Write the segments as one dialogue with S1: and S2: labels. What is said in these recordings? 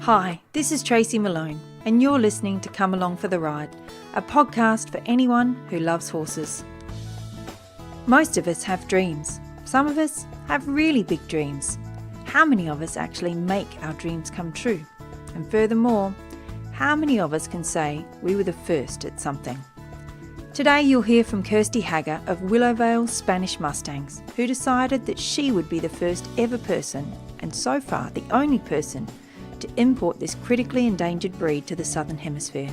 S1: Hi, this is Tracy Malone, and you're listening to Come Along for the Ride, a podcast for anyone who loves horses. Most of us have dreams. Some of us have really big dreams. How many of us actually make our dreams come true? And furthermore, how many of us can say we were the first at something? Today you'll hear from Kirsty Hagger of Willowvale Spanish Mustangs, who decided that she would be the first ever person, and so far the only person, to import this critically endangered breed to the Southern Hemisphere.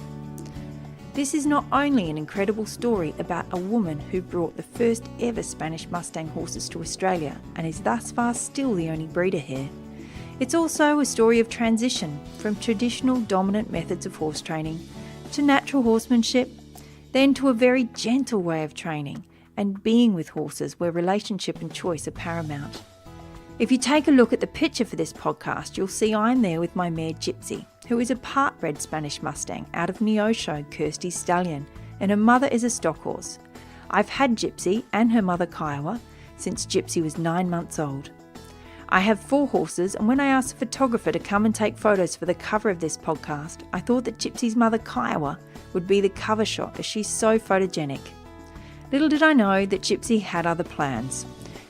S1: This is not only an incredible story about a woman who brought the first ever Spanish Mustang horses to Australia and is thus far still the only breeder here. It's also a story of transition from traditional dominant methods of horse training to natural horsemanship, then to a very gentle way of training and being with horses where relationship and choice are paramount. If you take a look at the picture for this podcast, you'll see I'm there with my mare Gypsy, who is a part-bred Spanish Mustang out of Neosho, Kirsty's stallion, and her mother is a stock horse. I've had Gypsy and her mother Kiowa since Gypsy was 9 months old. I have 4 horses, and when I asked a photographer to come and take photos for the cover of this podcast, I thought that Gypsy's mother Kiowa would be the cover shot as she's so photogenic. Little did I know that Gypsy had other plans.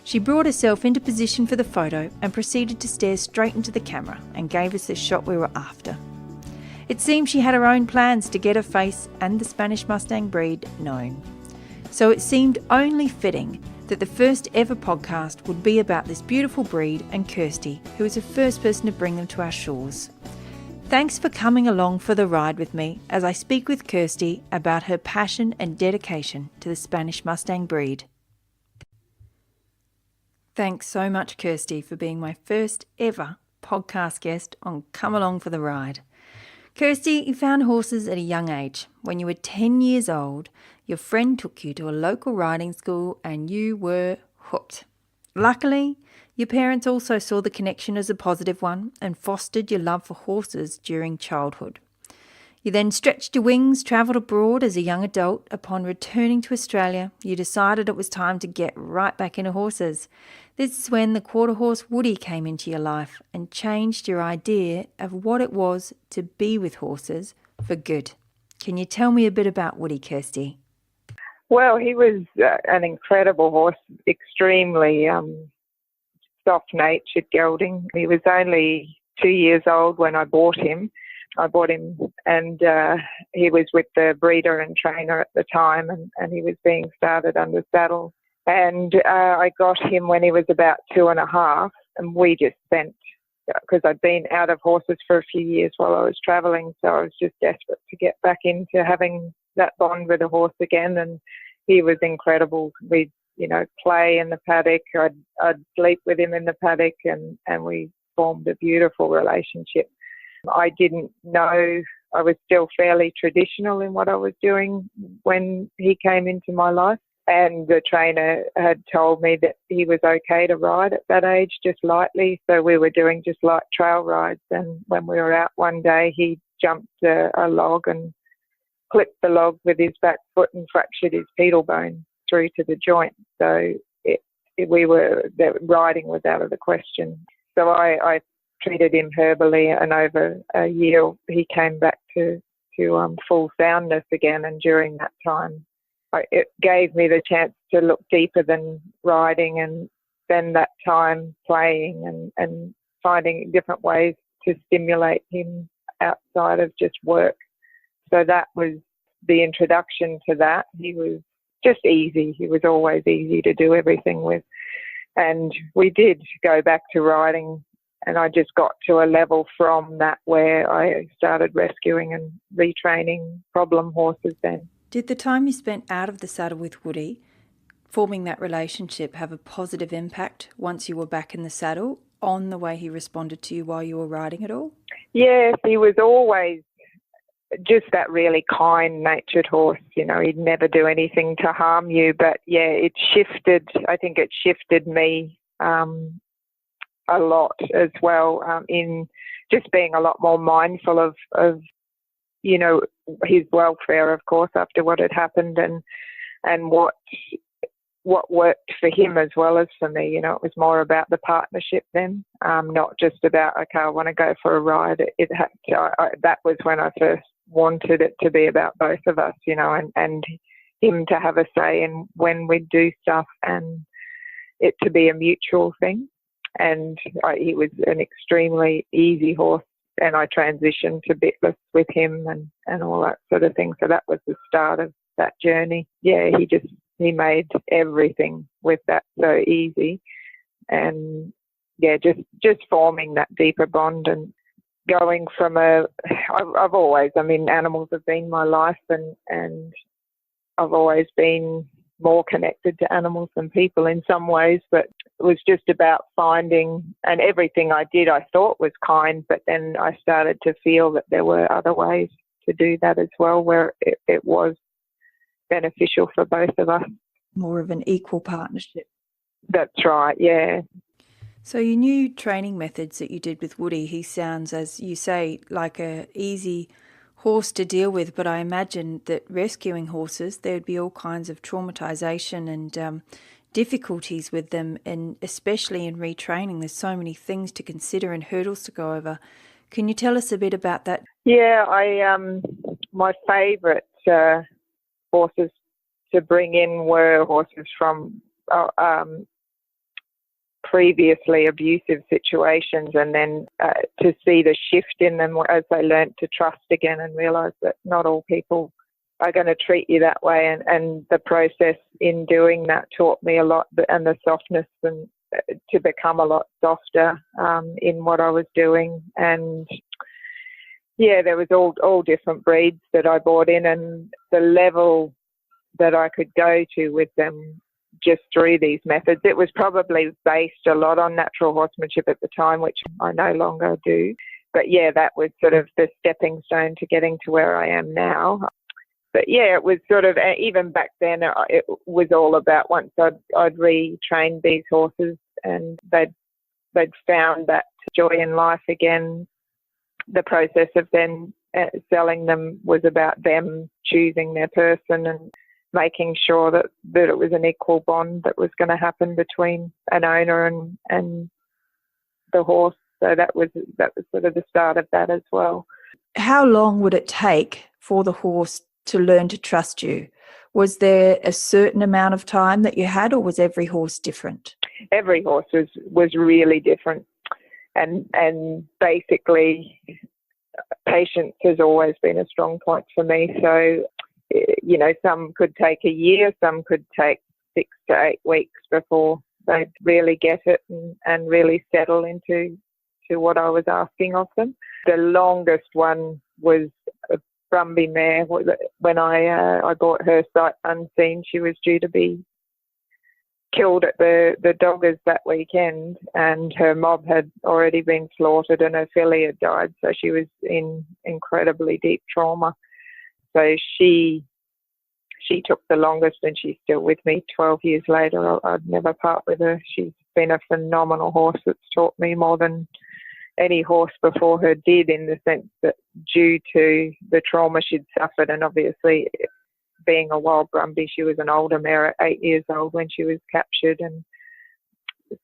S1: She brought herself into position for the photo and proceeded to stare straight into the camera and gave us the shot we were after. It seemed she had her own plans to get her face and the Spanish Mustang breed known. So it seemed only fitting that the first ever podcast would be about this beautiful breed and Kirsty, who was the first person to bring them to our shores. Thanks for coming along for the ride with me as I speak with Kirsty about her passion and dedication to the Spanish Mustang breed. Thanks so much, Kirsty, for being my first ever podcast guest on Come Along for the Ride. Kirsty, you found horses at a young age. When you were 10 years old, your friend took you to a local riding school and you were hooked. Luckily, your parents also saw the connection as a positive one and fostered your love for horses during childhood. You then stretched your wings, travelled abroad as a young adult. Upon returning to Australia, you decided it was time to get right back into horses. This is when the quarter horse Woody came into your life and changed your idea of what it was to be with horses for good. Can you tell me a bit about Woody, Kirsty?
S2: Well, he was an incredible horse, extremely soft-natured gelding. He was only 2 years old when I bought him. And he was with the breeder and trainer at the time, and he was being started under saddle. And I got him when he was about 2.5, and we just spent, because I'd been out of horses for a few years while I was travelling, so I was just desperate to get back into having that bond with a horse again, and he was incredible. We'd, play in the paddock. I'd sleep with him in the paddock, and we formed a beautiful relationship. I didn't know, I was still fairly traditional in what I was doing when he came into my life. And the trainer had told me that he was okay to ride at that age, just lightly. So we were doing just light trail rides. And when we were out one day, he jumped a log and clipped the log with his back foot and fractured his pedal bone through to the joint. So the riding was out of the question. So I treated him herbally, and over a year he came back to full soundness again. And during that time, it gave me the chance to look deeper than riding and spend that time playing and finding different ways to stimulate him outside of just work. So that was the introduction to that. He was just easy. He was always easy to do everything with. And we did go back to riding. And I just got to a level from that where I started rescuing and retraining problem horses then.
S1: Did the time you spent out of the saddle with Woody, forming that relationship, have a positive impact once you were back in the saddle on the way he responded to you while you were riding at all?
S2: Yes, he was always just that really kind-natured horse. He'd never do anything to harm you. But, yeah, I think it shifted me a lot as well, in just being a lot more mindful of his welfare, of course, after what had happened and what what worked for him as well as for me. It was more about the partnership then, not just about, okay, I want to go for a ride. That was when I first wanted it to be about both of us, and him to have a say in when we do stuff, and it to be a mutual thing. And he was an extremely easy horse, and I transitioned to bitless with him and all that sort of thing. So that was the start of that journey. Yeah, he made everything with that so easy, and yeah, just forming that deeper bond and going from I've always, animals have been my life, and I've always been more connected to animals than people in some ways, but it was just about finding, and everything I did I thought was kind, but then I started to feel that there were other ways to do that as well, where it was beneficial for both of us.
S1: More of an equal partnership.
S2: That's right, yeah.
S1: So your new training methods that you did with Woody, he sounds, as you say, like a easy horse to deal with, but I imagine that rescuing horses, there would be all kinds of traumatization and difficulties with them, and especially in retraining, there's so many things to consider and hurdles to go over. Can you tell us a bit about that?
S2: Yeah, my favourite horses to bring in were horses from previously abusive situations, and then to see the shift in them as they learnt to trust again and realise that not all people are going to treat you that way, and the process in doing that taught me a lot, and the softness, and to become a lot softer in what I was doing. And yeah, there was all different breeds that I brought in, and the level that I could go to with them just through these methods. It was probably based a lot on natural horsemanship at the time, which I no longer do. But yeah, that was sort of the stepping stone to getting to where I am now. But yeah, it was sort of, even back then, it was all about once I'd retrained these horses and they'd found that joy in life again, the process of then selling them was about them choosing their person and making sure that it was an equal bond that was going to happen between an owner and the horse. So that was sort of the start of that as well.
S1: How long would it take for the horse to learn to trust you? Was there a certain amount of time that you had, or was every horse different?
S2: Every horse was really different, and basically patience has always been a strong point for me. So some could take a year, some could take 6 to 8 weeks before they'd really get it and really settle into what I was asking of them. The longest one was a Brumby mare. When I bought her sight unseen, she was due to be killed at the Doggers that weekend, and her mob had already been slaughtered and her filly had died, so she was in incredibly deep trauma. So she took the longest, and she's still with me 12 years later. I'd never part with her. She's been a phenomenal horse that's taught me more than any horse before her did, in the sense that due to the trauma she'd suffered, and obviously being a wild Brumby, she was an older mare at 8 years old when she was captured. And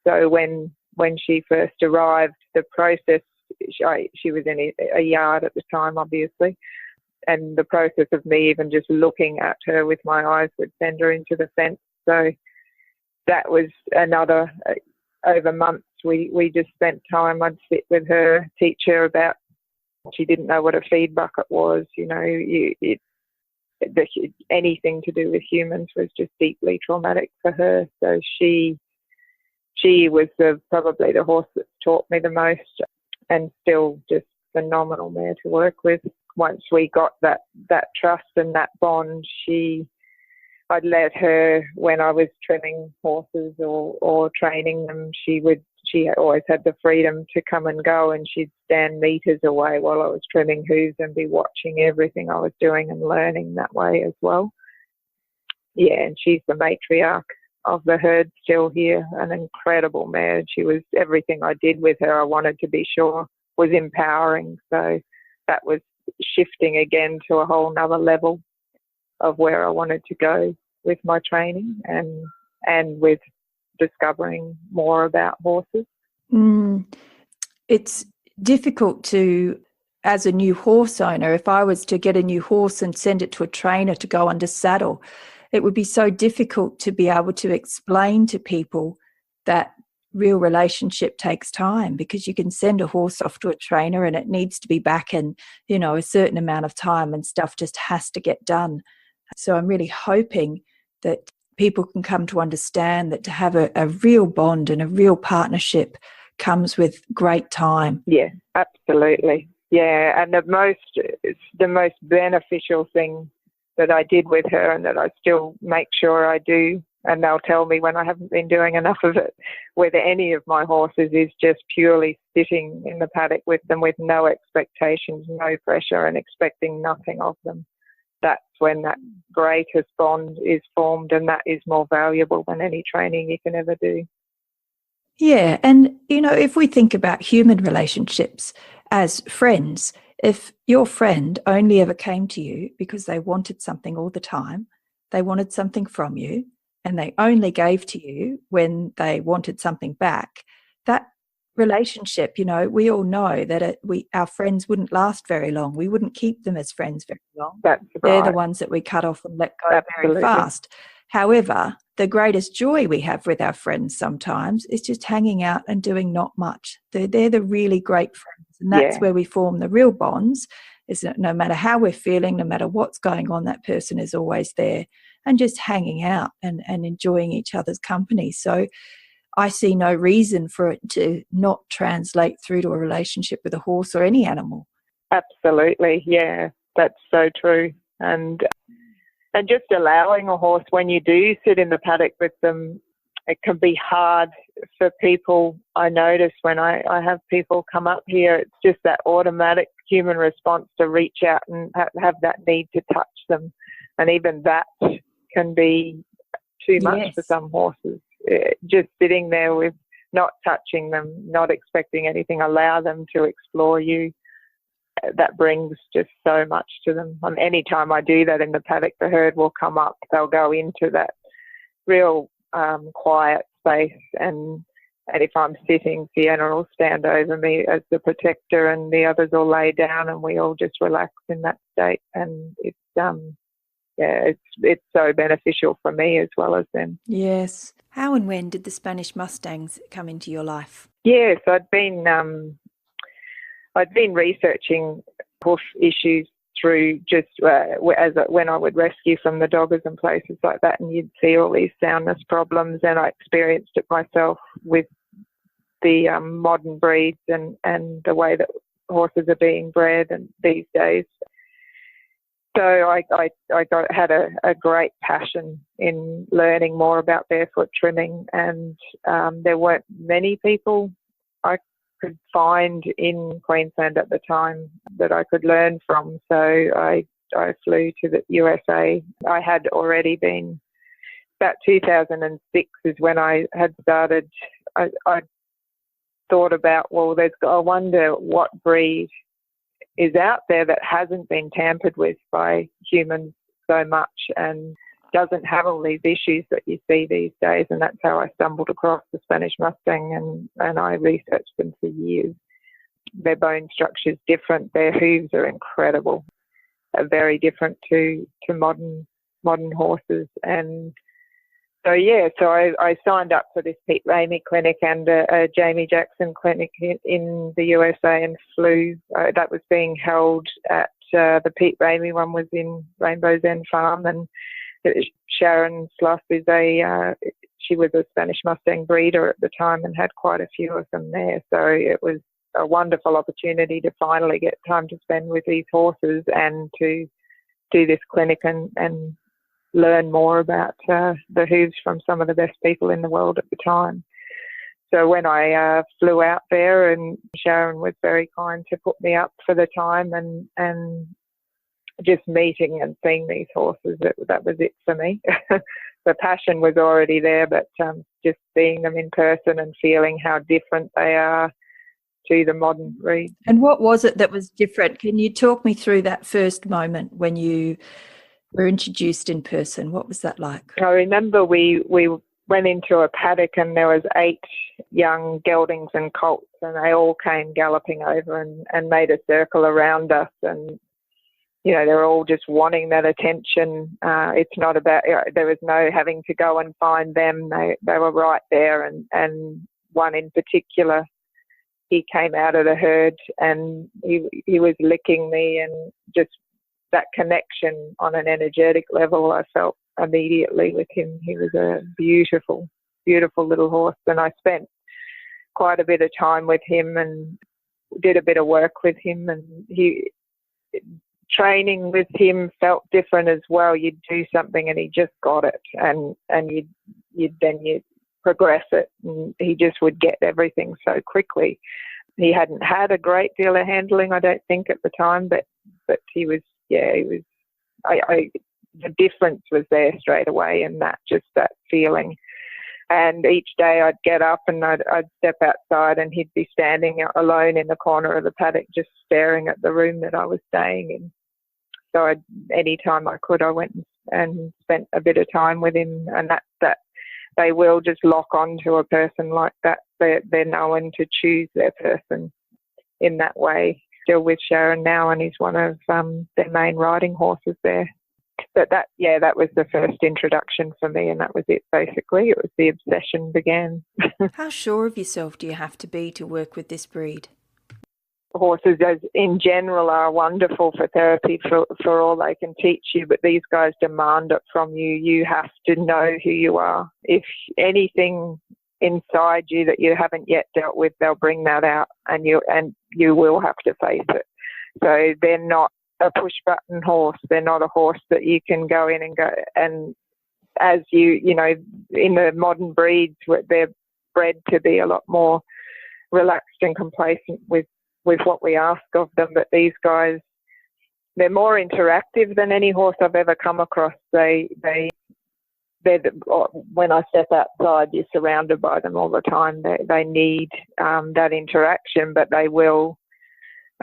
S2: so when she first arrived, the process, she was in a yard at the time, obviously, and the process of me even just looking at her with my eyes would send her into the fence. So that was another, over months, we just spent time. I'd sit with her, teach her about, she didn't know what a feed bucket was, anything to do with humans was just deeply traumatic for her. So she was probably the horse that's taught me the most, and still just phenomenal mare to work with. Once we got that trust and that bond, I'd let her, when I was trimming horses or training them, she always had the freedom to come and go, and she'd stand meters away while I was trimming hooves and be watching everything I was doing and learning that way as well. Yeah, and she's the matriarch of the herd still here, an incredible mare. She was, everything I did with her, I wanted to be sure was empowering. So that was shifting again to a whole nother level of where I wanted to go with my training. And and with discovering more about horses.
S1: It's difficult to, as a new horse owner, if I was to get a new horse and send it to a trainer to go under saddle, it would be so difficult to be able to explain to people that real relationship takes time, because you can send a horse off to a trainer and it needs to be back in, a certain amount of time, and stuff just has to get done. So I'm really hoping that people can come to understand that to have a real bond and a real partnership comes with great time.
S2: Yeah, absolutely. Yeah, and the most beneficial thing that I did with her, and that I still make sure I do, and they'll tell me when I haven't been doing enough of it with any of my horses, is just purely sitting in the paddock with them with no expectations, no pressure, and expecting nothing of them. That's when that greatest bond is formed, and that is more valuable than any training you can ever do.
S1: Yeah, and if we think about human relationships as friends, if your friend only ever came to you because they wanted something all the time, they wanted something from you, and they only gave to you when they wanted something back, that relationship, we all know that our friends wouldn't last very long. We wouldn't keep them as friends very long.
S2: That's right.
S1: They're the ones that we cut off and let go very fast. However, the greatest joy we have with our friends sometimes is just hanging out and doing not much. They're the really great friends, and that's where we form the real bonds, is that no matter how we're feeling, no matter what's going on, that person is always there, and just hanging out and enjoying each other's company. So I see no reason for it to not translate through to a relationship with a horse or any animal.
S2: Absolutely, yeah, that's so true. And just allowing a horse, when you do sit in the paddock with them, it can be hard for people. I notice when I have people come up here, it's just that automatic human response to reach out and have that need to touch them. And even that can be too much for some horses. Just sitting there with not touching them, not expecting anything, allow them to explore you. That brings just so much to them. Anytime I do that in the paddock, the herd will come up. They'll go into that real quiet space, and if I'm sitting, Sienna will stand over me as the protector, and the others will lay down, and we all just relax in that state. And it's so beneficial for me as well as them.
S1: Yes. How and when did the Spanish Mustangs come into your life?
S2: Yes, I'd been researching horse issues through just when I would rescue from the doggers and places like that, and you'd see all these soundness problems, and I experienced it myself with the modern breeds and the way that horses are being bred and these days. So I had a great passion in learning more about barefoot trimming, and there weren't many people I could find in Queensland at the time that I could learn from. So I flew to the USA. I had already been, about 2006 is when I had started. I thought about, I wonder what breed is out there that hasn't been tampered with by humans so much and doesn't have all these issues that you see these days. And that's how I stumbled across the Spanish Mustang, and I researched them for years. Their bone structure is different. Their hooves are incredible, very different to modern horses. And so I signed up for this Pete Ramey clinic and a Jamie Jackson clinic in the USA, and flew. That was being held at the Pete Ramey one was in Rainbow's End Farm, and Sharon Slough is she was a Spanish Mustang breeder at the time and had quite a few of them there. So it was a wonderful opportunity to finally get time to spend with these horses and to do this clinic and learn more about the hooves from some of the best people in the world at the time. So when I flew out there, and Sharon was very kind to put me up for the time, and just meeting and seeing these horses, that was it for me. The passion was already there, but just seeing them in person and feeling how different they are to the modern breed.
S1: And what was it that was different? Can you talk me through that first moment when you were introduced in person? What was that like?
S2: I remember we went into a paddock and there was 8 young geldings and colts, and they all came galloping over and made a circle around us. And, you know, they're all just wanting that attention. It's not about, there was no having to go and find them. They were right there. And one in particular, he came out of the herd and he was licking me, and just that connection on an energetic level I felt immediately with him. He was a beautiful, beautiful little horse, and I spent quite a bit of time with him and did a bit of work with him, and training with him felt different as well. You'd do something and he just got it, and you'd progress it, and he just would get everything so quickly. He hadn't had a great deal of handling, I don't think, at the time, but he was, the difference was there straight away in that feeling. And each day I'd get up and I'd step outside, and he'd be standing alone in the corner of the paddock just staring at the room that I was staying in. So any time I could, I went and spent a bit of time with him, and that they will just lock on to a person like that. They're known to choose their person in that way. Still with Sharon now, and he's one of their main riding horses there. But that was the first introduction for me, and that was it basically. It was the obsession began.
S1: How sure of yourself do you have to be to work with this breed?
S2: Horses in general are wonderful for therapy for all they can teach you, but these guys demand it from you. You have to know who you are. If anything inside you that you haven't yet dealt with, they'll bring that out, and you will have to face it. So they're not a push button horse. They're not a horse that you can go in and go, and as you know, in the modern breeds, they're bred to be a lot more relaxed and complacent with what we ask of them. But these guys, they're more interactive than any horse I've ever come across. When I step outside, you're surrounded by them all the time. They need that interaction, but they will.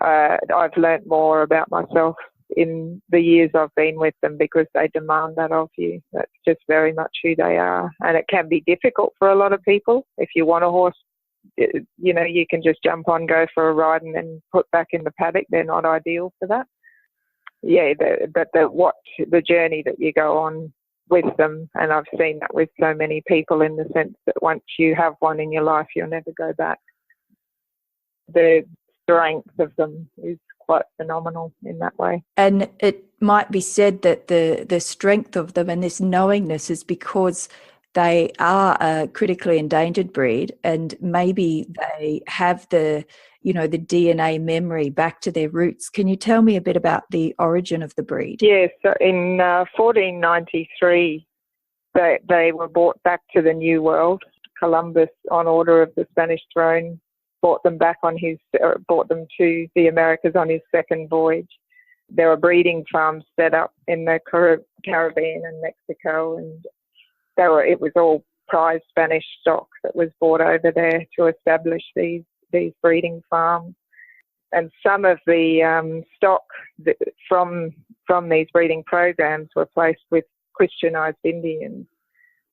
S2: I've learnt more about myself in the years I've been with them because they demand that of you. That's just very much who they are. And it can be difficult for a lot of people. If you want a horse, you know, you can just jump on, go for a ride and then put back in the paddock. They're not ideal for that. Yeah, but the journey that you go on with them, and I've seen that with so many people, in the sense that once you have one in your life, you'll never go back. The strength of them is quite phenomenal in that way.
S1: And it might be said that the strength of them and this knowingness is because they are a critically endangered breed, and maybe they have the DNA memory back to their roots. Can you tell me a bit about the origin of the breed?
S2: Yes, so in 1493, they were brought back to the New World. Columbus, on order of the Spanish throne, brought them to the Americas on his second voyage. There were breeding farms set up in the Caribbean and Mexico, and it was all prize Spanish stock that was brought over there to establish these breeding farms. And some of the stock from these breeding programs were placed with Christianized Indians,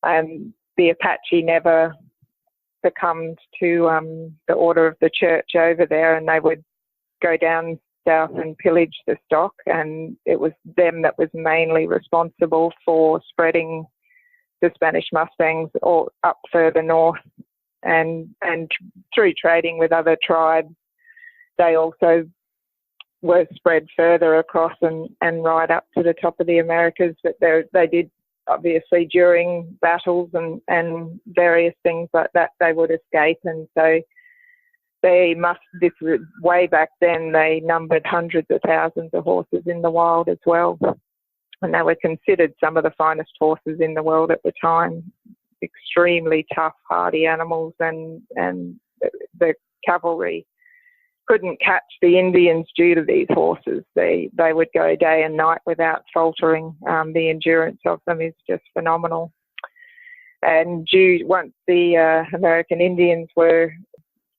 S2: and the Apache never succumbed to the order of the church over there, and they would go down south and pillage the stock, and it was them that was mainly responsible for spreading the Spanish Mustangs or up further north, and through trading with other tribes, they also were spread further across and right up to the top of the Americas. But they did, obviously, during battles and various things like that, they would escape, and so way back then, they numbered hundreds of thousands of horses in the wild as well. And they were considered some of the finest horses in the world at the time. Extremely tough, hardy animals, and the cavalry couldn't catch the Indians due to these horses. They would go day and night without faltering. The endurance of them is just phenomenal. And once the American Indians were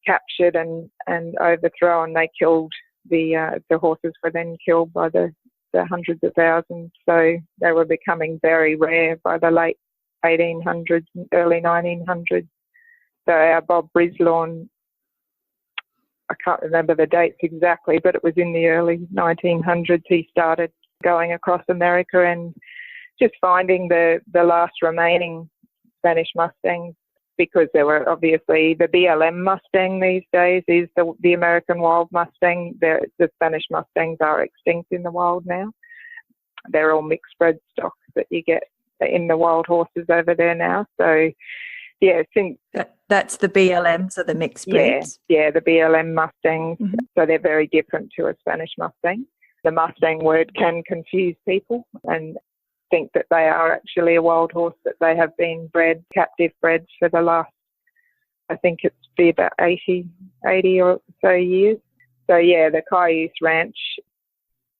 S2: captured and overthrown, they killed the horses were then killed by the hundreds of thousands. So they were becoming very rare by the late 1800s, early 1900s. So our Bob Brislawn, I can't remember the dates exactly, but it was in the early 1900s he started going across America and just finding the last remaining Spanish Mustangs, because there were obviously the BLM Mustang these days is the American Wild Mustang. The Spanish Mustangs are extinct in the wild now. They're all mixed bred stock that you get in the wild horses over there now. So, yeah, since
S1: that's the BLMs, are the mixed breeds?
S2: Yeah, the BLM Mustangs.
S1: Mm-hmm.
S2: So they're very different to a Spanish Mustang. The Mustang word can confuse people and think that they are actually a wild horse, that they have been captive bred for the last, I think it's been about 80 or so years. So, yeah, the Cayuse Ranch,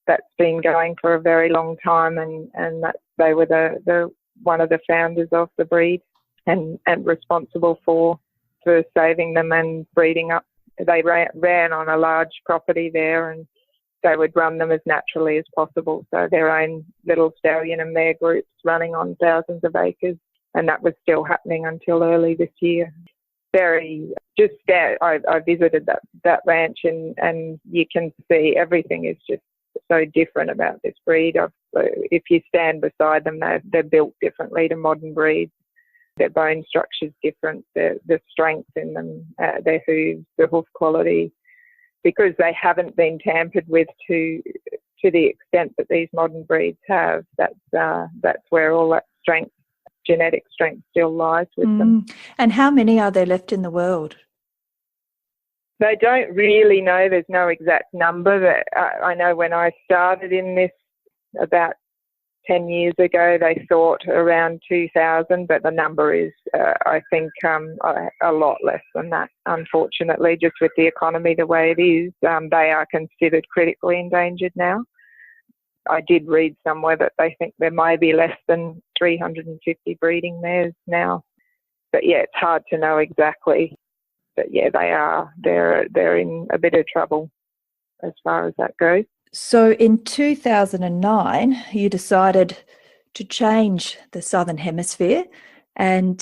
S2: that's been going for a very long time, and that they were the one of the founders of the breed and responsible for saving them and breeding up. They ran on a large property there, and they would run them as naturally as possible. So their own little stallion and mare groups running on thousands of acres, and that was still happening until early this year. I visited that ranch, and you can see everything is just so different about this breed. If you stand beside them, they're built differently to modern breeds. Their bone structure's different, the strength in them, their hooves, the hoof quality, because they haven't been tampered with to the extent that these modern breeds have. That's where all that strength, genetic strength, still lies with them.
S1: And how many are there left in the world?
S2: They don't really know. There's no exact number. I know when I started in this about 10 years ago, they thought around 2,000, but the number is, I think, a lot less than that, unfortunately, just with the economy the way it is. They are considered critically endangered now. I did read somewhere that they think there may be less than 350 breeding mares now. But, yeah, it's hard to know exactly. But, yeah, they're in a bit of trouble as far as that goes.
S1: So in 2009, you decided to change the Southern Hemisphere and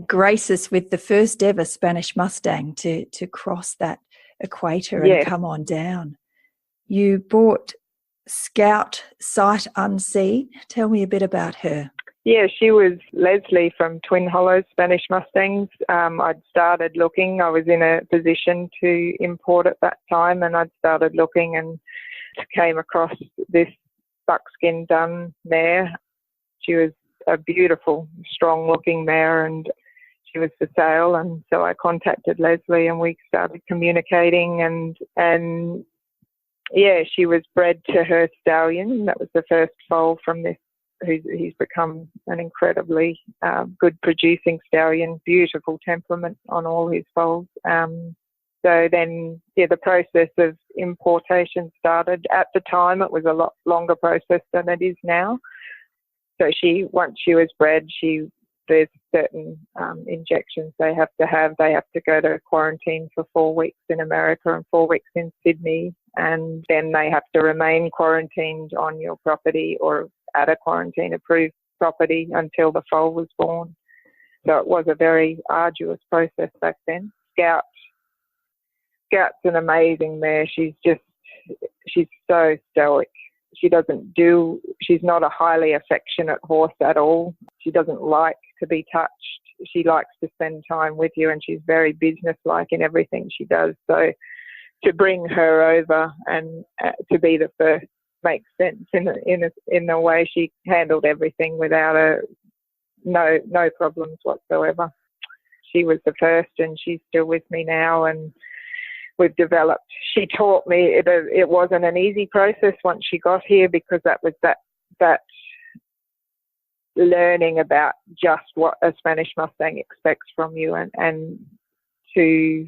S1: grace us with the first ever Spanish Mustang to cross that equator and come on down. You bought Scout Sight Unseen. Tell me a bit about her.
S2: Yeah, she was Leslie from Twin Hollows Spanish Mustangs. I'd started looking. I was in a position to import at that time, and I'd started looking and came across this buckskin dun mare. She was a beautiful, strong-looking mare, and she was for sale. And so I contacted Leslie, and we started communicating. And yeah, she was bred to her stallion. That was the first foal from this. He's become an incredibly good producing stallion, beautiful temperament on all his foals. So then, the process of importation started. At the time, it was a lot longer process than it is now. So once she was bred, there's certain injections they have to have. They have to go to quarantine for 4 weeks in America and 4 weeks in Sydney, and then they have to remain quarantined on your property or at a quarantine-approved property until the foal was born. So it was a very arduous process back then. Scout's an amazing mare. She's so stoic. She's not a highly affectionate horse at all. She doesn't like to be touched. She likes to spend time with you, and she's very businesslike in everything she does. So to bring her over and to be the first makes sense in the way she handled everything without no problems whatsoever. She was the first, and she's still with me now, and we've developed. She taught me it wasn't an easy process once she got here, because that was that learning about just what a Spanish Mustang expects from you, and to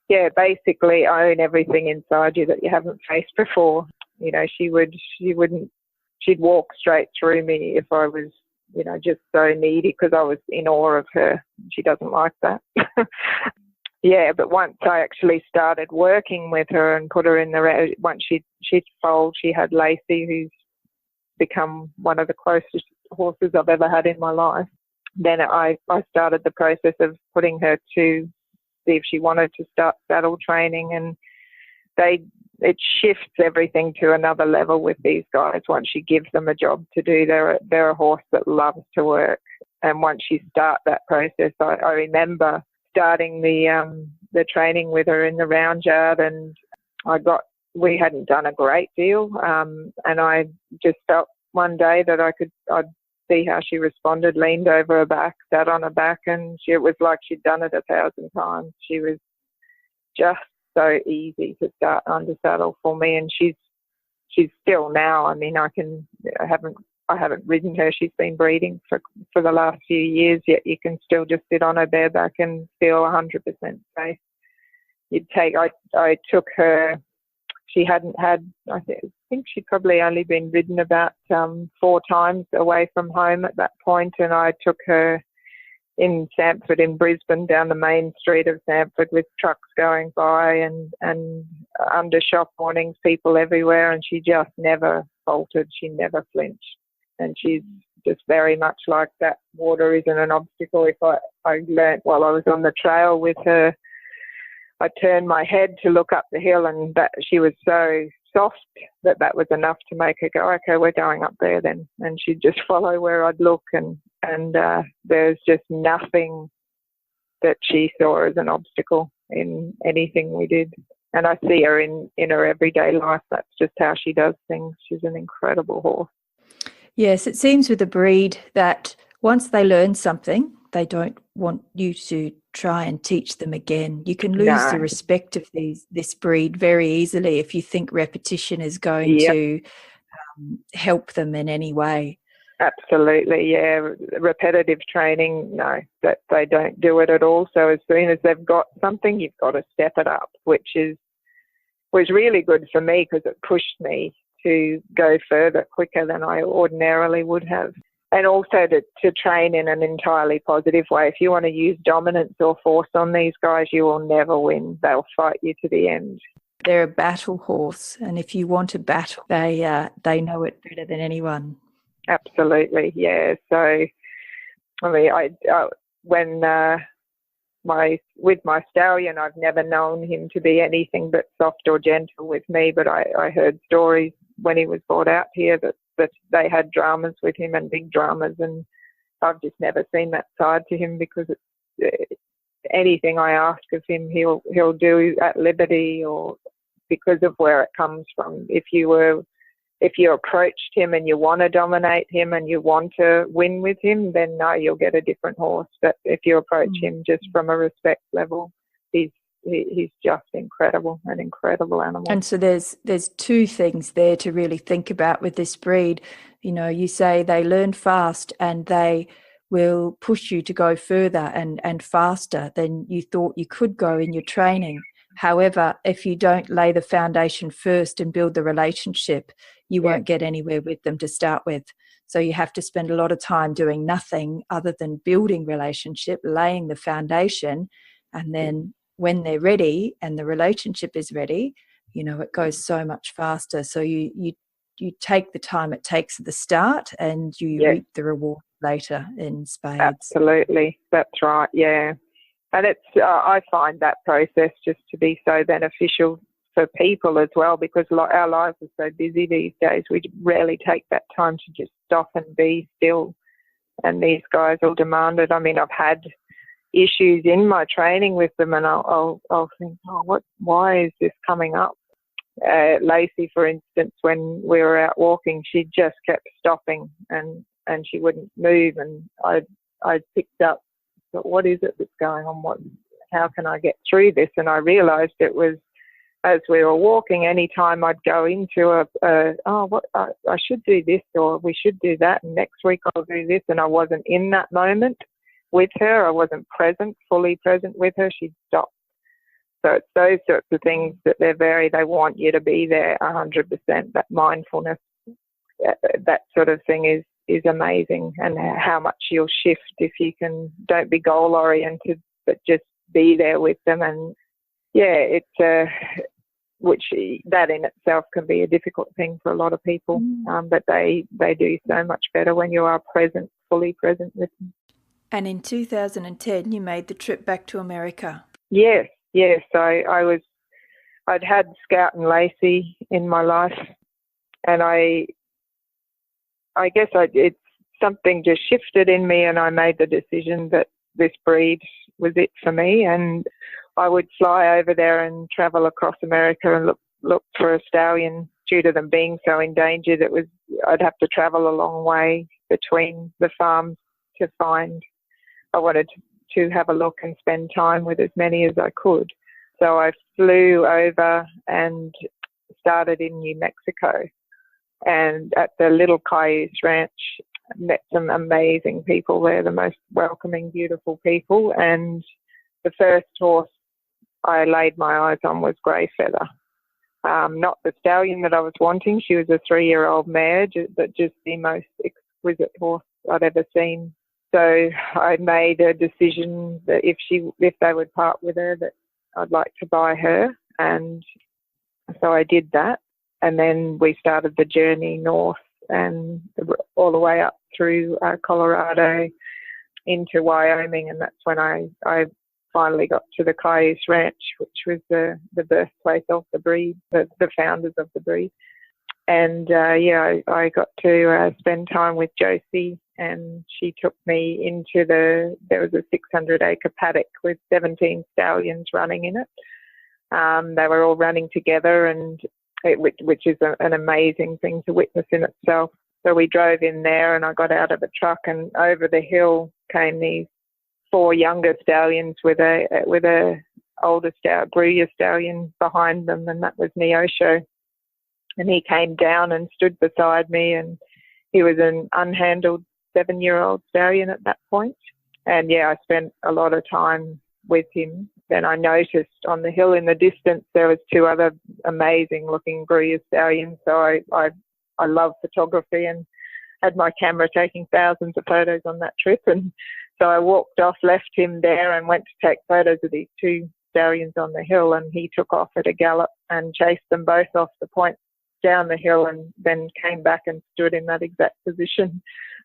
S2: basically own everything inside you that you haven't faced before. You know, she'd walk straight through me if I was, just so needy, because I was in awe of her. She doesn't like that. But once I actually started working with her and put her in once she'd foaled, she had Lacey, who's become one of the closest horses I've ever had in my life. Then I started the process of putting her to see if she wanted to start saddle training, and it shifts everything to another level with these guys once you give them a job to do. They're a horse that loves to work, and once you start that process, I remember starting the training with her in the round yard, and we hadn't done a great deal, and I just felt one day that I'd see how she responded, leaned over her back, sat on her back, and it was like she'd done it 1,000 times. She was just so easy to start under saddle for me, and she's still now. I mean, I haven't ridden her. She's been breeding for the last few years, yet you can still just sit on her bareback and feel 100% safe. I took her. She hadn't had, I think she'd probably only been ridden about 4 times away from home at that point, and I took her in Sanford in Brisbane, down the main street of Sanford with trucks going by and under shop warnings, people everywhere, and she just never faltered. She never flinched, and she's just very much like that. Water isn't an obstacle. If I learnt while I was on the trail with her, I turned my head to look up the hill, and that she was so soft that was enough to make her go, okay, we're going up there then. And she'd just follow where I'd look, and there's just nothing that she saw as an obstacle in anything we did. And I see her in her everyday life. That's just how she does things. She's an incredible horse.
S1: Yes, it seems with a breed that once they learn something, they don't want you to try and teach them again. You can lose the respect of this breed very easily if you think repetition is going to help them in any way.
S2: Absolutely, yeah. Repetitive training, no, that they don't do it at all. So as soon as they've got something, you've got to step it up, which was really good for me because it pushed me to go further quicker than I ordinarily would have. And also to train in an entirely positive way. If you want to use dominance or force on these guys, you will never win. They'll fight you to the end.
S1: They're a battle horse, and if you want a battle, they know it better than anyone.
S2: Absolutely, yeah. So, I mean, with my stallion, I've never known him to be anything but soft or gentle with me, but I heard stories when he was brought out here that they had dramas with him and big dramas, and I've just never seen that side to him because anything I ask of him, he'll do at liberty, or because of where it comes from. If you approached him and you want to dominate him and you want to win with him, then no, you'll get a different horse. But if you approach him just from a respect level, he's just incredible, an incredible animal.
S1: And so there's 2 things there to really think about with this breed. You know, you say they learn fast and they will push you to go further and faster than you thought you could go in your training. However, if you don't lay the foundation first and build the relationship, you won't get anywhere with them to start with. So you have to spend a lot of time doing nothing other than building relationship, laying the foundation, and then when they're ready and the relationship is ready, you know, it goes so much faster. So you take the time it takes at the start and you reap the reward later in spades.
S2: Absolutely. That's right. Yeah. And it's, I find that process just to be so beneficial for people as well, because our lives are so busy these days. We rarely take that time to just stop and be still. And these guys will demand it. I mean, I've had issues in my training with them, and I'll think, why is this coming up? Lacey, for instance, when we were out walking, she just kept stopping and she wouldn't move, and I picked up, but what is it that's going on? How can I get through this? And I realised it was, as we were walking, any time I'd go into I should do this, or we should do that, and next week I'll do this, and I wasn't in that moment with her. I wasn't fully present with her. She'd stop. So it's those sorts of things that they want you to be there 100%. That mindfulness, that sort of thing is amazing, and how much you'll shift if you don't be goal oriented, but just be there with them. And yeah, which that in itself can be a difficult thing for a lot of people. But they do so much better when you are present, fully present with them.
S1: And in 2010, you made the trip back to America.
S2: Yes. I'd had Scout and Lacey in my life, and I guess it's something just shifted in me, and I made the decision that this breed was it for me. And I would fly over there and travel across America and look for a stallion. Due to them being so endangered, I'd have to travel a long way between the farms to find. I wanted to have a look and spend time with as many as I could. So I flew over and started in New Mexico, and at the little Cayuse Ranch, met some amazing people there, the most welcoming, beautiful people. And the first horse I laid my eyes on was Greyfeather. Not the stallion that I was wanting. She was a 3-year-old mare, but just the most exquisite horse I'd ever seen. So I made a decision that if they would part with her, that I'd like to buy her. And so I did that. And then we started the journey north and all the way up through Colorado into Wyoming. And that's when I finally got to the Cayuse Ranch, which was the birthplace of the breed, the founders of the breed. And I got to spend time with Josie, and she took me into there was a 600-acre paddock with 17 stallions running in it. They were all running together, and which is an amazing thing to witness in itself. So we drove in there, and I got out of the truck, and over the hill came these 4 younger stallions with a older Gruya stallion behind them, and that was Neosho. And he came down and stood beside me, and he was an unhandled 7-year-old stallion at that point. And I spent a lot of time with him. Then I noticed on the hill in the distance there was 2 other amazing looking Gruya stallions. So I love photography and had my camera taking thousands of photos on that trip. And so I walked off, left him there, and went to take photos of these 2 stallions on the hill. And he took off at a gallop and chased them both off the point down the hill, and then came back and stood in that exact position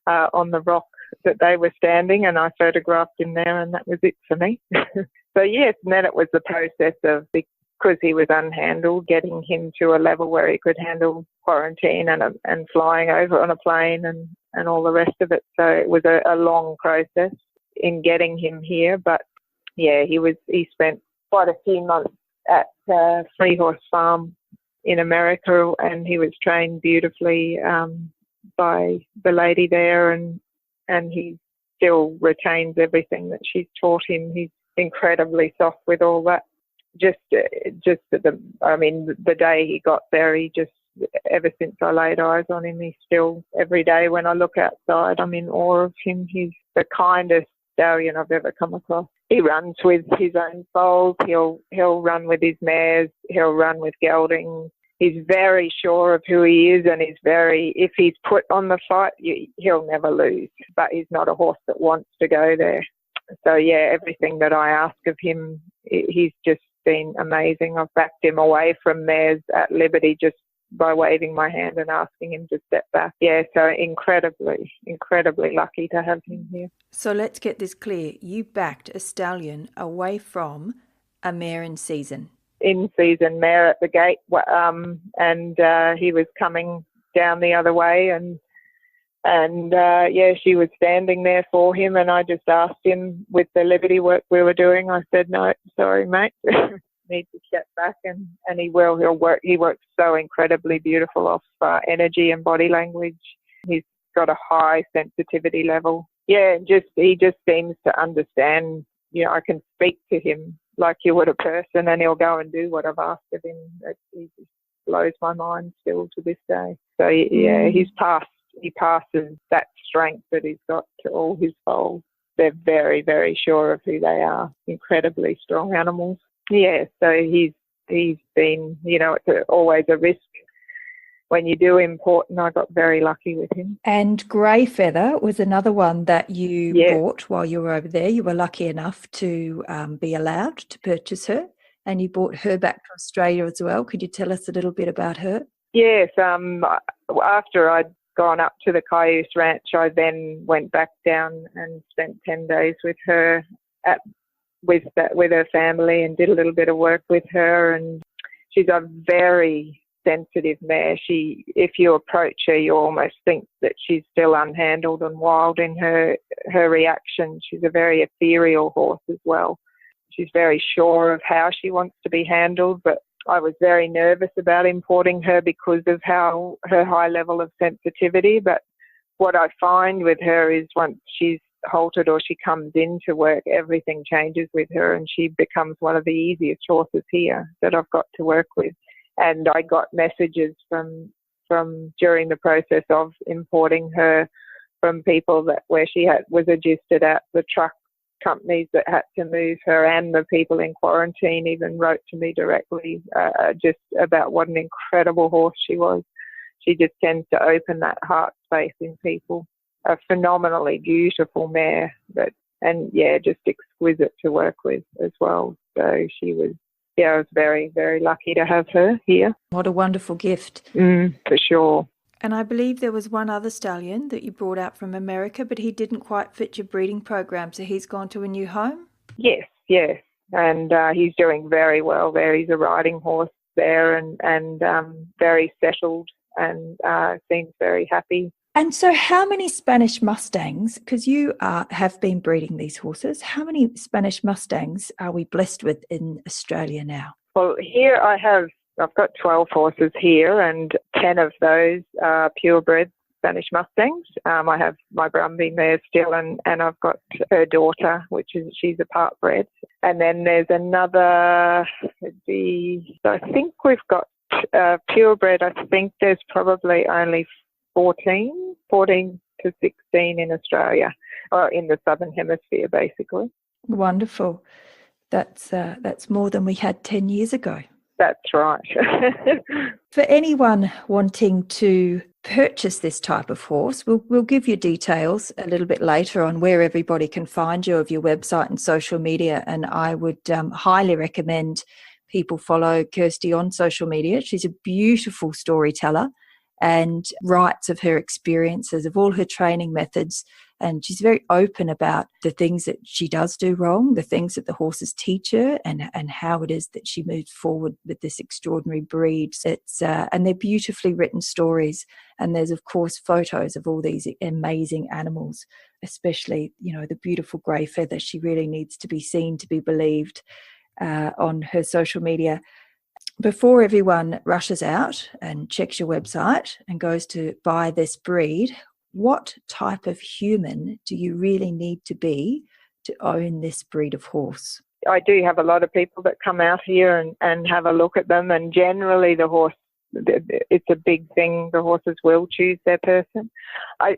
S2: on the rock that they were standing, and I photographed him there, and that was it for me. So yes, and then it was the process of, because he was unhandled, getting him to a level where he could handle quarantine and flying over on a plane and all the rest of it. So it was a long process in getting him here, but he spent quite a few months at Free Horse Farm in America, and he was trained beautifully by the lady there, and he still retains everything that she's taught him. He's incredibly soft with all that. The day he got there, ever since I laid eyes on him, he's still, every day when I look outside, I'm in awe of him. He's the kindest stallion I've ever come across. He runs with his own foals. He'll run with his mares. He'll run with geldings. He's very sure of who he is, and if he's put on the fight, he'll never lose. But he's not a horse that wants to go there. So everything that I ask of him, he's just been amazing. I've backed him away from mares at Liberty just by waving my hand and asking him to step back. So incredibly, incredibly lucky to have him here.
S1: So let's get this clear. You backed a stallion away from a mare in season.
S2: In-season mare at the gate, and he was coming down the other way, and she was standing there for him, and I just asked him with the Liberty work we were doing, I said, no, sorry, mate, need to step back, and he works so incredibly beautiful off energy and body language. He's got a high sensitivity level. He just seems to understand. I can speak to him like you would a person, and he'll go and do what I've asked of him. He just blows my mind still to this day. So he passes that strength that he's got to all his foals. They're very, very sure of who they are. Incredibly strong animals. So he's been, it's always a risk when you do import, and I got very lucky with him.
S1: And Greyfeather was another one that you bought while you were over there. You were lucky enough to be allowed to purchase her, and you brought her back to Australia as well. Could you tell us a little bit about her?
S2: Yes, after I'd gone up to the Kiowa ranch, I then went back down and spent 10 days with her with her family and did a little bit of work with her. And she's a very sensitive mare. If you approach her, you almost think that she's still unhandled and wild in her reaction. She's a very ethereal horse as well. She's very sure of how she wants to be handled, but I was very nervous about importing her because of how her high level of sensitivity. But what I find with her is once she's halted or she comes into work, everything changes with her and she becomes one of the easiest horses here that I've got to work with. And I got messages from during the process of importing her from people where she was registered at, the truck companies that had to move her, and the people in quarantine even wrote to me directly just about what an incredible horse she was. She just tends to open that heart space in people. A phenomenally beautiful mare, just exquisite to work with as well. So she was, I was very, very lucky to have her here.
S1: What a wonderful gift.
S2: For sure.
S1: And I believe there was one other stallion that you brought out from America, but he didn't quite fit your breeding program, so he's gone to a new home?
S2: Yes. And he's doing very well there. He's a riding horse there and very settled and seems very happy.
S1: And so how many Spanish Mustangs, because you have been breeding these horses, how many Spanish Mustangs are we blessed with in Australia now?
S2: Well, here I've got 12 horses here, and 10 of those are purebred Spanish Mustangs. I have my Brumby mare still, and I've got her daughter, she's a part bred. And then there's another, I think we've got purebred, I think there's probably only 14 to 16 in Australia, or in the Southern Hemisphere, basically.
S1: Wonderful. That's more than we had 10 years ago.
S2: That's right.
S1: For anyone wanting to purchase this type of horse, we'll give you details a little bit later on where everybody can find you, of your website and social media. And I would highly recommend people follow Kirsty on social media. She's a beautiful storyteller and writes of her experiences, of all her training methods. And she's very open about the things that she does do wrong, the things that the horses teach her, and how it is that she moves forward with this extraordinary breed. And they're beautifully written stories. And there's, of course, photos of all these amazing animals, especially, the beautiful grey feather. She really needs to be seen to be believed on her social media. Before everyone rushes out and checks your website and goes to buy this breed, what type of human do you really need to be to own this breed of horse?
S2: I do have a lot of people that come out here and have a look at them, and generally the horse, it's a big thing. The horses will choose their person.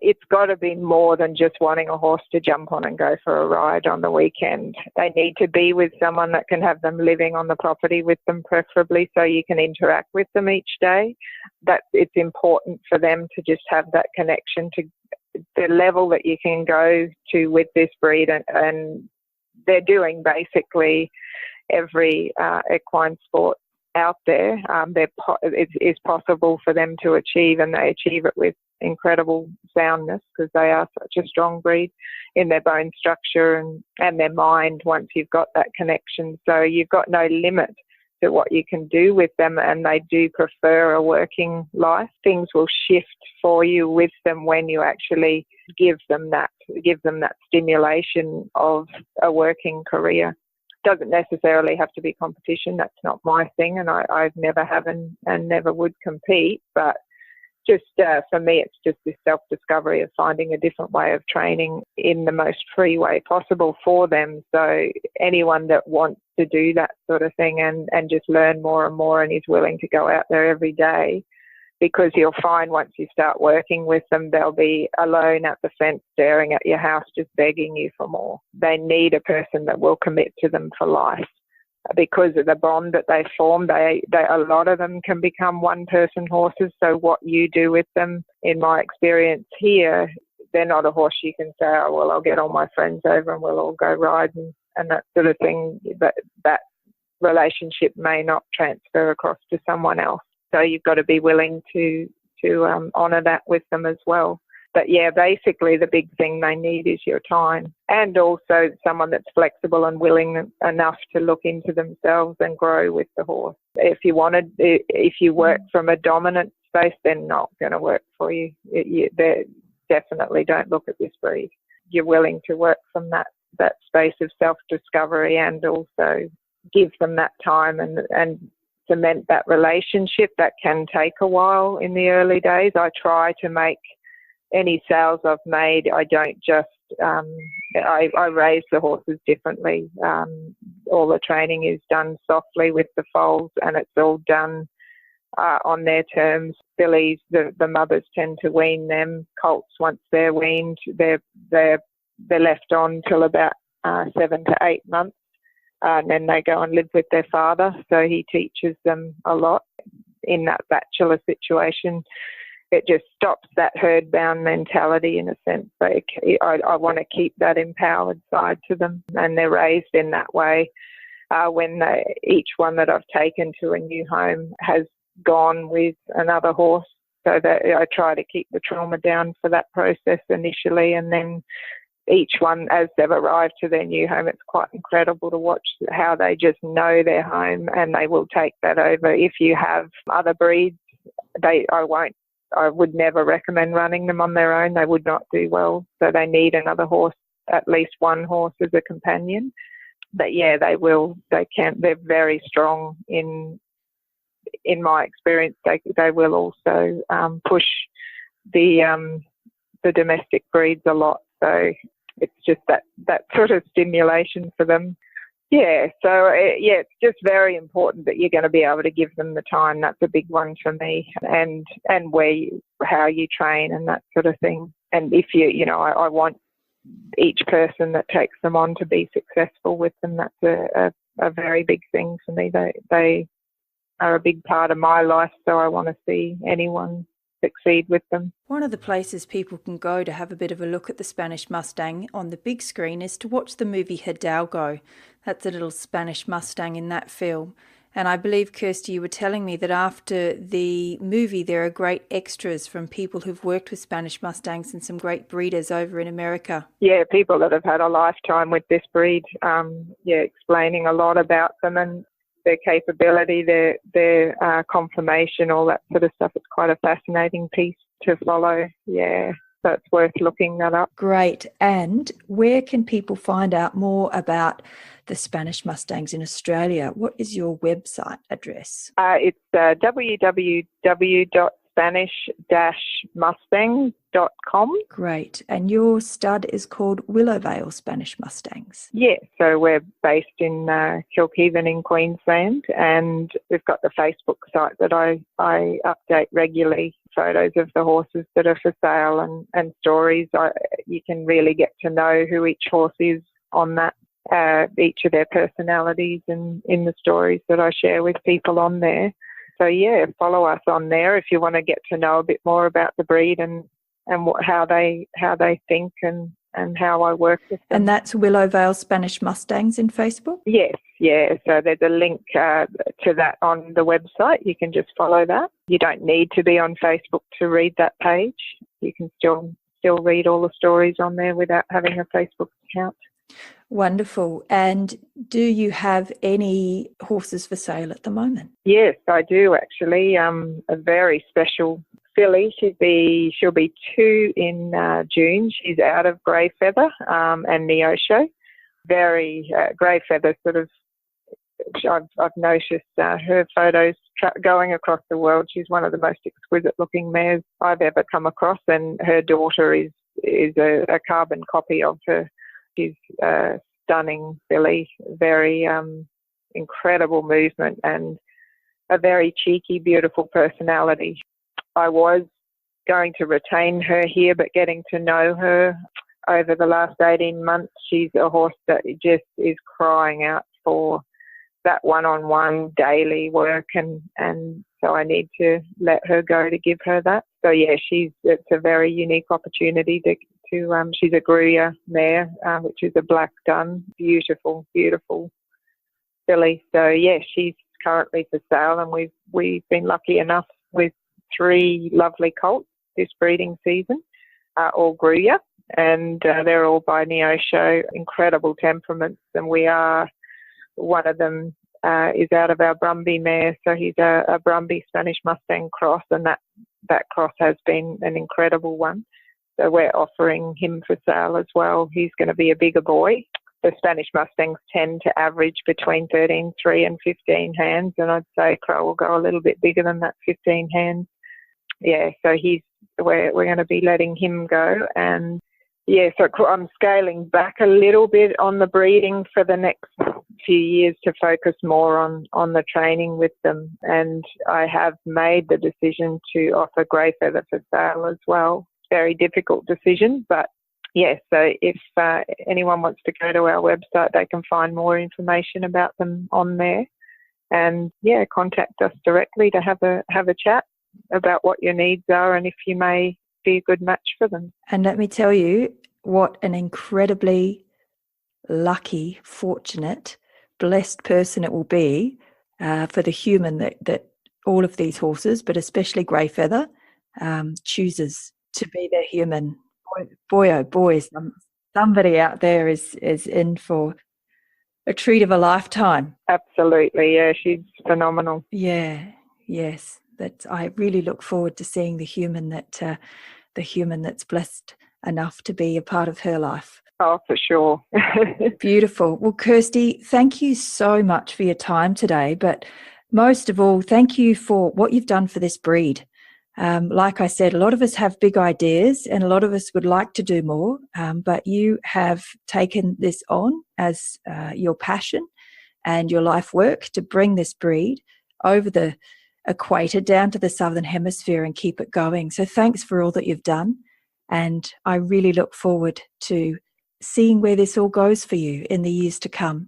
S2: It's got to be more than just wanting a horse to jump on and go for a ride on the weekend. They need to be with someone that can have them living on the property with them, preferably, so you can interact with them each day. That it's important for them to just have that connection to the level that you can go to with this breed, and they're doing basically every equine sport out there. It's possible for them to achieve, and they achieve it with incredible soundness because they are such a strong breed in their bone structure and their mind once you've got that connection. So you've got no limit to what you can do with them, and they do prefer a working life. Things will shift for you with them when you actually give them that stimulation of a working career. Doesn't necessarily have to be competition. That's not my thing, and I've never have and never would compete. But just for me, it's just this self-discovery of finding a different way of training in the most free way possible for them. So anyone that wants to do that sort of thing and just learn more and more and is willing to go out there every day, because you'll find once you start working with them, they'll be alone at the fence staring at your house just begging you for more. They need a person that will commit to them for life because of the bond that they form. A lot of them can become one-person horses, so what you do with them, in my experience here, they're not a horse you can say, oh, well, I'll get all my friends over and we'll all go riding and that sort of thing. That relationship may not transfer across to someone else. So you've got to be willing to honour that with them as well. But yeah, basically the big thing they need is your time, and also someone that's flexible and willing enough to look into themselves and grow with the horse. If you work from a dominant space, they're not going to work for you. They definitely don't look at this breed. You're willing to work from that space of self-discovery, and also give them that time and cement that relationship. That can take a while in the early days. I try to make any sales I've made, I don't just, I raise the horses differently. All the training is done softly with the foals, and it's all done on their terms. Fillies, the mothers tend to wean them. Colts, once they're weaned, they're left on till about 7 to 8 months. And then they go and live with their father. So he teaches them a lot in that bachelor situation. It just stops that herd-bound mentality in a sense. I want to keep that empowered side to them, and they're raised in that way. Each one that I've taken to a new home has gone with another horse, so that I try to keep the trauma down for that process initially, and then each one, as they've arrived to their new home, it's quite incredible to watch how they just know their home, and they will take that over. If you have other breeds, I would never recommend running them on their own. They would not do well. So they need another horse, at least one horse as a companion. But yeah, they will. They can. They're very strong in my experience. They will also push the domestic breeds a lot. So it's just that sort of stimulation for them. Yeah, so it's just very important that you're going to be able to give them the time. That's a big one for me, and how you train and that sort of thing. And if I want each person that takes them on to be successful with them. That's a very big thing for me. They are a big part of my life, so I want to see anyone succeed with them.
S1: One of the places people can go to have a bit of a look at the Spanish Mustang on the big screen is to watch the movie Hidalgo. That's a little Spanish Mustang in that film. And I believe, Kirsty, you were telling me that after the movie there are great extras from people who've worked with Spanish Mustangs and some great breeders over in America.
S2: Yeah, people that have had a lifetime with this breed, explaining a lot about them and their capability, their conformation, all that sort of stuff. It's quite a fascinating piece to follow. Yeah, so it's worth looking that up.
S1: Great. And where can people find out more about the Spanish Mustangs in Australia? What is your website address?
S2: It's www.spanish-mustang.com.
S1: Great. And your stud is called Willowvale Spanish Mustangs.
S2: Yeah, so we're based in Kilkivan in Queensland, and we've got the Facebook site that I update regularly, photos of the horses that are for sale and stories. You can really get to know who each horse is on that, each of their personalities and in the stories that I share with people on there. So yeah, follow us on there if you want to get to know a bit more about the breed and how they think and how I work with them.
S1: And that's Willowvale Spanish Mustangs in Facebook?
S2: Yes, yeah. So there's a link to that on the website. You can just follow that. You don't need to be on Facebook to read that page. You can still read all the stories on there without having a Facebook account.
S1: Wonderful. And do you have any horses for sale at the moment? Yes,
S2: I do actually. A very special filly. She'll be 2 in June. She's out of Grey Feather and Neosho. Very Grey Feather sort of. I've noticed her photos going across the world. She's one of the most exquisite looking mares I've ever come across, and her daughter is a carbon copy of her. She's a stunning filly, very incredible movement and a very cheeky, beautiful personality. I was going to retain her here, but getting to know her over the last 18 months, she's a horse that just is crying out for that one-on-one daily work, and so I need to let her go to give her that. So yeah, it's a very unique opportunity to she's a Gruyere mare, which is a black dun, beautiful, beautiful filly. So yeah, she's currently for sale, and we've been lucky enough with 3 lovely colts this breeding season, all Gruyere, and they're all by Neosho, incredible temperaments, and one of them is out of our Brumby mare, so he's a Brumby Spanish Mustang cross, and that cross has been an incredible one. So we're offering him for sale as well. He's going to be a bigger boy. The Spanish Mustangs tend to average between 13.3 and 15 hands, and I'd say Crow will go a little bit bigger than that 15 hands. Yeah, so we're going to be letting him go, and yeah, so I'm scaling back a little bit on the breeding for the next few years to focus more on the training with them, and I have made the decision to offer grey feather for sale as well. Very difficult decision, but yes, so if anyone wants to go to our website, they can find more information about them on there, and yeah, contact us directly to have a chat about what your needs are and if you may be a good match for them.
S1: And let me tell you what an incredibly lucky, fortunate, blessed person it will be for the human that all of these horses, but especially grey feather, chooses to be their human. Boy, oh boy, somebody out there is in for a treat of a lifetime.
S2: Absolutely, yeah, she's phenomenal.
S1: Yeah, yes, I really look forward to seeing the human that's blessed enough to be a part of her life.
S2: Oh, for sure.
S1: Beautiful. Well, Kirsty, thank you so much for your time today, but most of all, thank you for what you've done for this breed. Like I said, a lot of us have big ideas and a lot of us would like to do more, but you have taken this on as your passion and your life work to bring this breed over the equator down to the southern hemisphere and keep it going. So thanks for all that you've done, and I really look forward to seeing where this all goes for you in the years to come.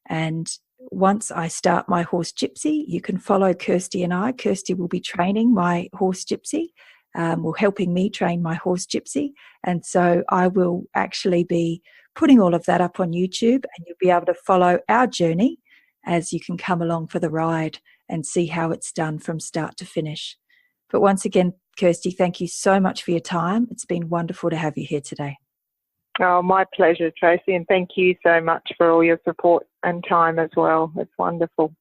S1: And once I start my horse Gypsy, you can follow Kirsty and I. Kirsty will be training my horse Gypsy, or helping me train my horse Gypsy. And so I will actually be putting all of that up on YouTube, and you'll be able to follow our journey as you can come along for the ride and see how it's done from start to finish. But once again, Kirsty, thank you so much for your time. It's been wonderful to have you here today.
S2: Oh, my pleasure, Tracy, and thank you so much for all your support and time as well. It's wonderful.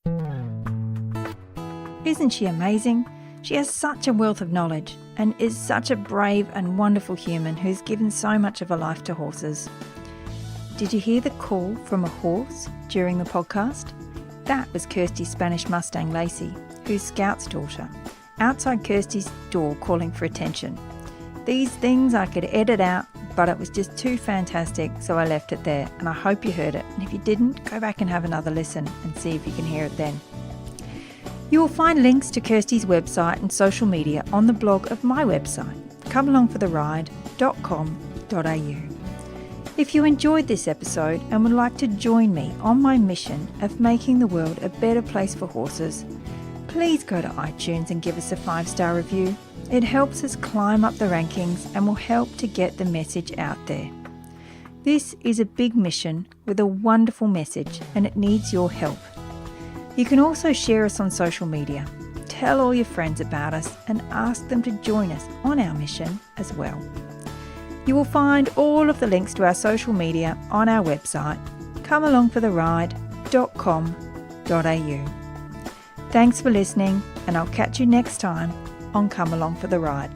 S1: Isn't she amazing? She has such a wealth of knowledge and is such a brave and wonderful human who's given so much of her life to horses. Did you hear the call from a horse during the podcast? That was Kirsty's Spanish Mustang Lacey, who's Scout's daughter, outside Kirsty's door calling for attention. These things I could edit out, but it was just too fantastic, so I left it there, and I hope you heard it. And if you didn't, go back and have another listen and see if you can hear it then. You will find links to Kirsty's website and social media on the blog of my website, comealongfortheride.com.au. If you enjoyed this episode and would like to join me on my mission of making the world a better place for horses, please go to iTunes and give us a 5-star review. It helps us climb up the rankings and will help to get the message out there. This is a big mission with a wonderful message, and it needs your help. You can also share us on social media. Tell all your friends about us and ask them to join us on our mission as well. You will find all of the links to our social media on our website, comealongfortheride.com.au. Thanks for listening, and I'll catch you next time on Come Along for the Ride.